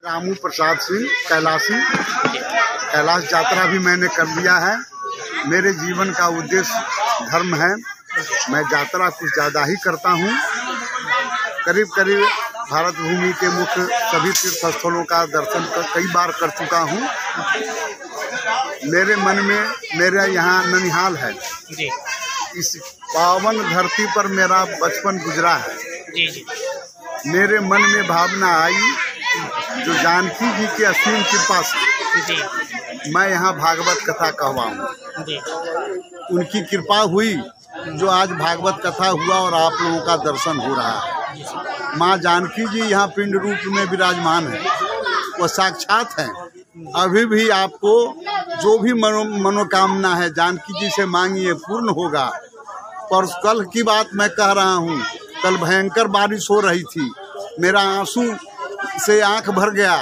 रामू प्रसाद सिंह कैलाशी। कैलाश यात्रा भी मैंने कर लिया है। मेरे जीवन का उद्देश्य धर्म है। मैं यात्रा कुछ ज़्यादा ही करता हूँ। करीब करीब भारत भूमि के मुख्य सभी तीर्थ स्थलों का दर्शन कई बार कर चुका हूँ। मेरे मन में मेरा यहाँ ननिहाल है। इस पावन धरती पर मेरा बचपन गुजरा है। मेरे मन में भावना आई जो जानकी जी की असीम कृपा से मैं यहाँ भागवत कथा कहवाऊँ। उनकी कृपा हुई जो आज भागवत कथा हुआ और आप लोगों का दर्शन हो रहा है। माँ जानकी जी यहाँ पिंड रूप में विराजमान है। वो साक्षात हैं। अभी भी आपको जो भी मनोकामना है जानकी जी से मांगिए, पूर्ण होगा। पर कल की बात मैं कह रहा हूँ। कल भयंकर बारिश हो रही थी। मेरा आंसू से आंख भर गया।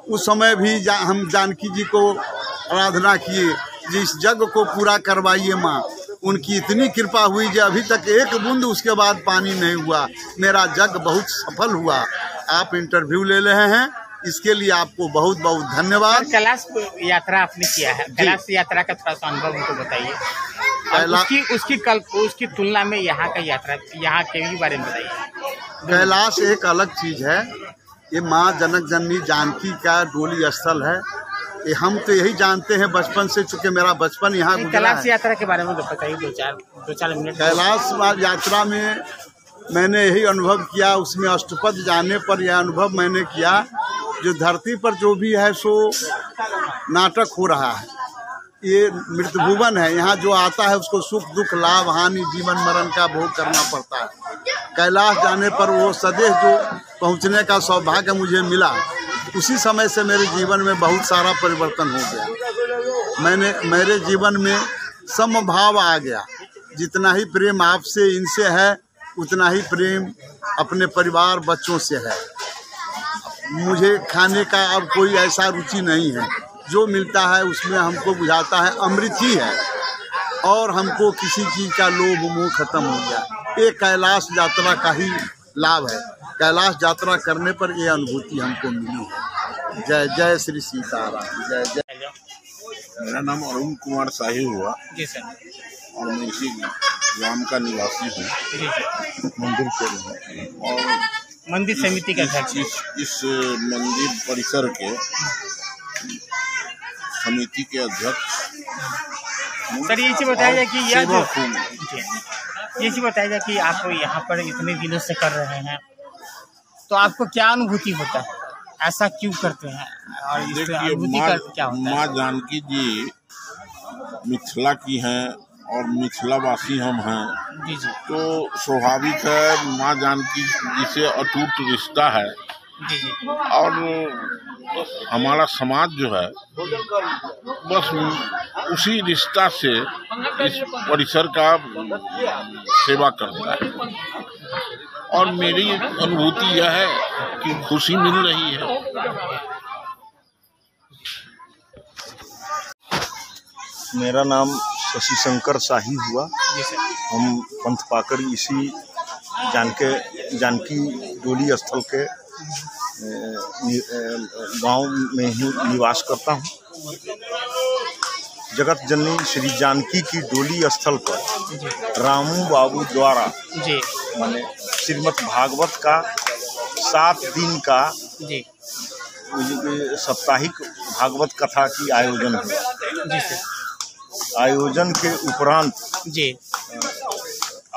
उस समय भी हम जानकी जी को आराधना किए, जिस जग को पूरा करवाइए माँ। उनकी इतनी कृपा हुई जो अभी तक एक बूंद उसके बाद पानी नहीं हुआ। मेरा जग बहुत सफल हुआ। आप इंटरव्यू ले रहे हैं, इसके लिए आपको बहुत बहुत धन्यवाद। कैलाश यात्रा आपने किया है, कैलाश यात्रा का थोड़ा सा अनुभव हमको बताइए। उसकी तुलना में यहाँ का यात्रा, यहाँ के भी बारे में बताइए। कैलाश एक अलग चीज है। ये माँ जनक जननी जानकी का डोली स्थल है। ये हम तो यही जानते हैं बचपन से, चूंकि मेरा बचपन यहाँ गुजरा है। कैलाश यात्रा के बारे में बताइए दो चार मिनट। कैलाश यात्रा में मैंने यही अनुभव किया। उसमें अष्टपद जाने पर यह अनुभव मैंने किया जो धरती पर जो भी है सो नाटक हो रहा है। ये मृत्यु भुवन है। यहाँ जो आता है उसको सुख दुख लाभ हानि जीवन मरण का भोग करना पड़ता है। कैलाश जाने पर वो सदैव जो पहुँचने का सौभाग्य मुझे मिला, उसी समय से मेरे जीवन में बहुत सारा परिवर्तन हो गया। मेरे जीवन में समभाव आ गया। जितना ही प्रेम आपसे इनसे है उतना ही प्रेम अपने परिवार बच्चों से है। मुझे खाने का अब कोई ऐसा रुचि नहीं है। जो मिलता है उसमें हमको बुझाता है अमृत ही है, और हमको किसी चीज़ का लोभ मोह खत्म हो गया। ये कैलाश यात्रा का ही लाभ है। कैलाश यात्रा करने पर ये अनुभूति हमको मिली है। जय जय श्री सीताराम। जय जय। मेरा नाम अरुण कुमार शाही हुआ जी सर, और मैं इसी ग्राम का निवासी हूँ। मंदिर के और मंदिर समिति का अध्यक्ष। इस मंदिर परिसर के समिति के अध्यक्ष। सर ये चीज बताया जाए कि ये चीज बताया जाए कि आप यहाँ पर इतने दिनों से कर रहे हैं, तो आपको क्या अनुभूति होता है? ऐसा क्यों करते हैं और अनुभूति क्या होता है? माँ जानकी जी मिथिला की हैं और मिथिलावासी हम हैं। जी जी। तो स्वाभाविक है माँ जानकी जी से अटूट रिश्ता है। जी जी। और हमारा समाज जो है बस उसी रिश्ता से इस परिसर का सेवा करता है। और मेरी अनुभूति यह है कि खुशी मिल रही है। मेरा नाम शशि शंकर शाही हुआ। हम पंथ पाकर इसी जानकी डोली स्थल के गांव में ही निवास करता हूं। जगत जननी श्री जानकी की डोली स्थल पर रामू बाबू द्वारा माने श्रीमद् भागवत का 7 दिन का साप्ताहिक भागवत कथा की आयोजन हुआ। आयोजन के उपरांत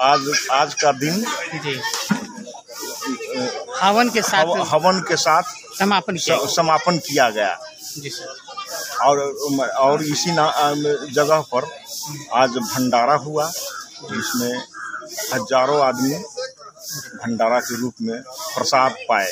आज का दिन हवन के साथ समापन किया गया। जी सर। और इसी जगह पर आज भंडारा हुआ, जिसमें हजारों आदमी भंडारा के रूप में प्रसाद पाए।